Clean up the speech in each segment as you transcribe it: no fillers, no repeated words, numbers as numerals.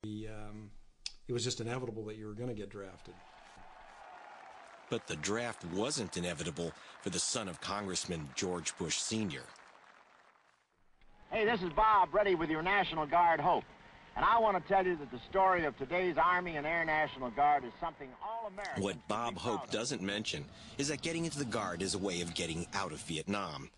It was just inevitable that you were going to get drafted. But the draft wasn't inevitable for the son of Congressman George Bush Sr. Hey, this is Bob Reddy with your National Guard Hope. And I want to tell you that the story of today's Army and Air National Guard is something all Americans. What Bob Hope doesn't mention is that getting into the Guard is a way of getting out of Vietnam.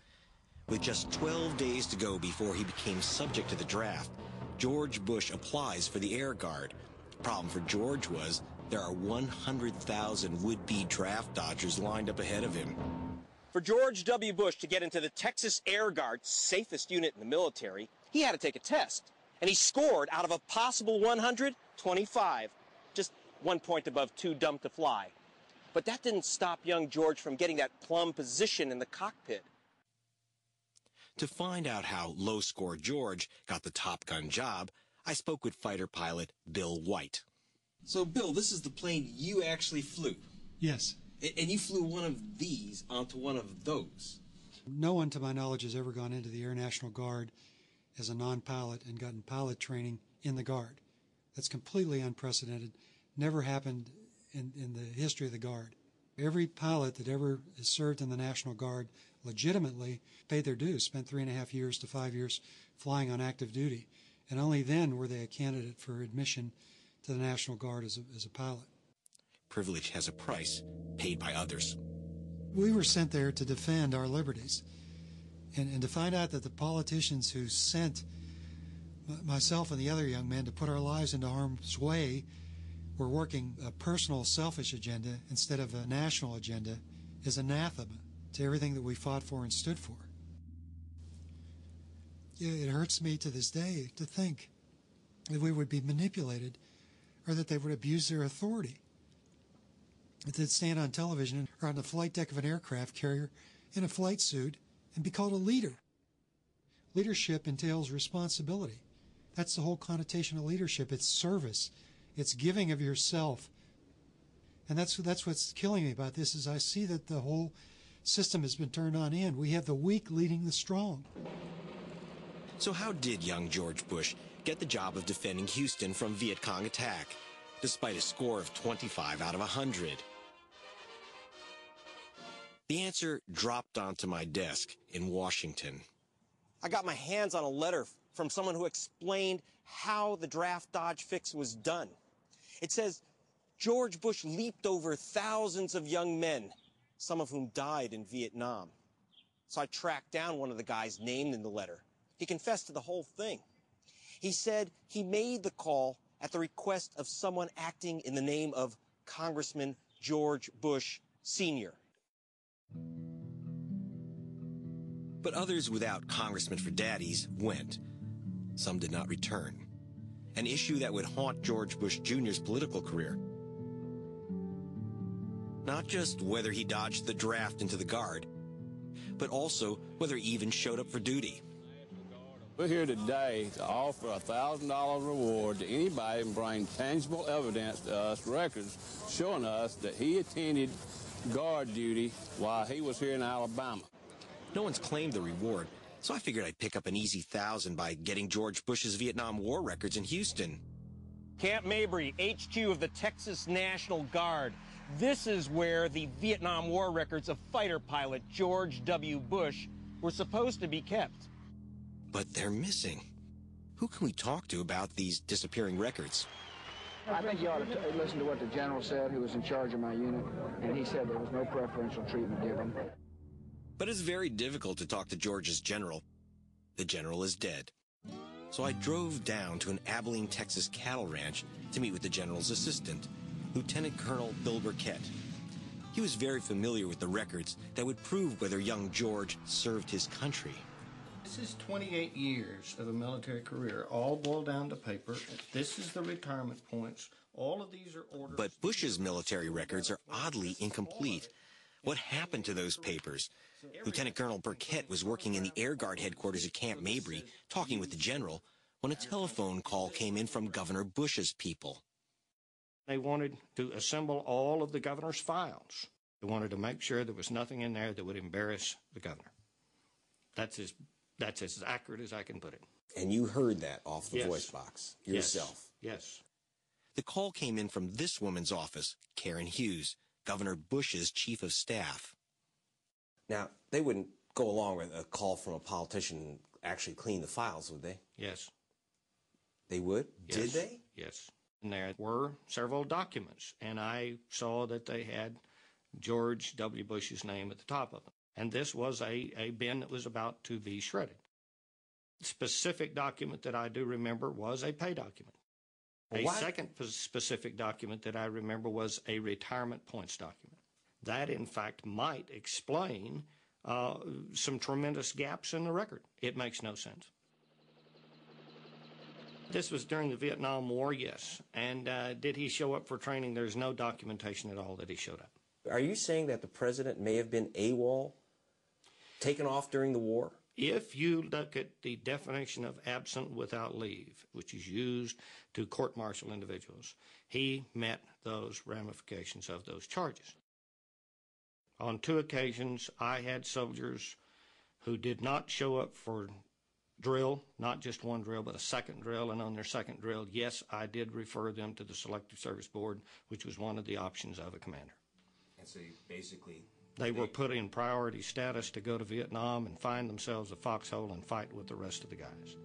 With just 12 days to go before he became subject to the draft, George Bush applies for the Air Guard. The problem for George was there are 100,000 would-be draft dodgers lined up ahead of him. For George W. Bush to get into the Texas Air Guard, safest unit in the military, he had to take a test. And he scored out of a possible 100, 25. Just 1 point above too dumb to fly. But that didn't stop young George from getting that plum position in the cockpit. To find out how low-score George got the Top Gun job, I spoke with fighter pilot Bill White. So, Bill, this is the plane you actually flew? Yes. And you flew one of these onto one of those? No one, to my knowledge, has ever gone into the Air National Guard as a non-pilot and gotten pilot training in the Guard. That's completely unprecedented. Never happened in the history of the Guard. Every pilot that ever has served in the National Guard legitimately paid their dues, spent 3.5 years to 5 years flying on active duty, and only then were they a candidate for admission to the National Guard as a pilot. Privilege has a price, paid by others. We were sent there to defend our liberties, and to find out that the politicians who sent myself and the other young men to put our lives into harm's way were working a personal, selfish agenda instead of a national agenda is anathema to everything that we fought for and stood for. It hurts me to this day to think that we would be manipulated or that they would abuse their authority. That they'd stand on television or on the flight deck of an aircraft carrier in a flight suit and be called a leader. Leadership entails responsibility. That's the whole connotation of leadership. It's service. It's giving of yourself. And that's what's killing me about this is I see that the whole system has been turned on end. We have the weak leading the strong. So how did young George Bush get the job of defending Houston from Viet Cong attack, despite a score of 25 out of 100? The answer dropped onto my desk in Washington. I got my hands on a letter from someone who explained how the draft dodge fix was done. It says, George Bush leaped over thousands of young men, some of whom died in Vietnam. So I tracked down one of the guys named in the letter. He confessed to the whole thing. He said he made the call at the request of someone acting in the name of Congressman George Bush Sr. But others without congressmen for daddies went. Some did not return. An issue that would haunt George Bush Jr.'s political career. Not just whether he dodged the draft into the Guard, but also whether he even showed up for duty. We're here today to offer a $1,000 reward to anybody who can bring tangible evidence to us, records showing us that he attended Guard duty while he was here in Alabama. No one's claimed the reward, so I figured I'd pick up an easy 1,000 by getting George Bush's Vietnam War records in Houston. Camp Mabry, HQ of the Texas National Guard. This is where the Vietnam War records of fighter pilot George W. Bush were supposed to be kept. But they're missing. Who can we talk to about these disappearing records? I think you ought to listen to what the general said, who was in charge of my unit, and he said there was no preferential treatment given. But it's very difficult to talk to George's general. The general is dead. So I drove down to an Abilene, Texas cattle ranch to meet with the general's assistant, Lieutenant Colonel Bill Burkett. He was very familiar with the records that would prove whether young George served his country. This is 28 years of a military career, all boiled down to paper. This is the retirement points. All of these are orders. But Bush's military records are oddly incomplete. What happened to those papers? Lieutenant Colonel Burkett was working in the Air Guard headquarters at Camp Mabry, talking with the general, when a telephone call came in from Governor Bush's people. They wanted to assemble all of the governor's files. They wanted to make sure there was nothing in there that would embarrass the governor. That's as accurate as I can put it. And you heard that off the Yes. voice box yourself? Yes. Yes. The call came in from this woman's office, Karen Hughes, Governor Bush's chief of staff. Now, they wouldn't go along with a call from a politician and actually clean the files, would they? Yes. They would? Yes. Did they? Yes. And there were several documents, and I saw that they had George W. Bush's name at the top of them. And this was a bin that was about to be shredded. The specific document that I do remember was a pay document. A second specific document that I remember was a retirement points document. That, in fact, might explain some tremendous gaps in the record. It makes no sense. This was during the Vietnam War, yes. And did he show up for training? There's no documentation at all that he showed up. Are you saying that the president may have been AWOL, taken off during the war? If you look at the definition of absent without leave, which is used to court-martial individuals, he met those ramifications of those charges. On 2 occasions, I had soldiers who did not show up for drill, not just one drill, but a second drill, and on their second drill, yes, I did refer them to the Selective Service Board, which was one of the options of a commander. And so basically... They were put in priority status to go to Vietnam and find themselves a foxhole and fight with the rest of the guys.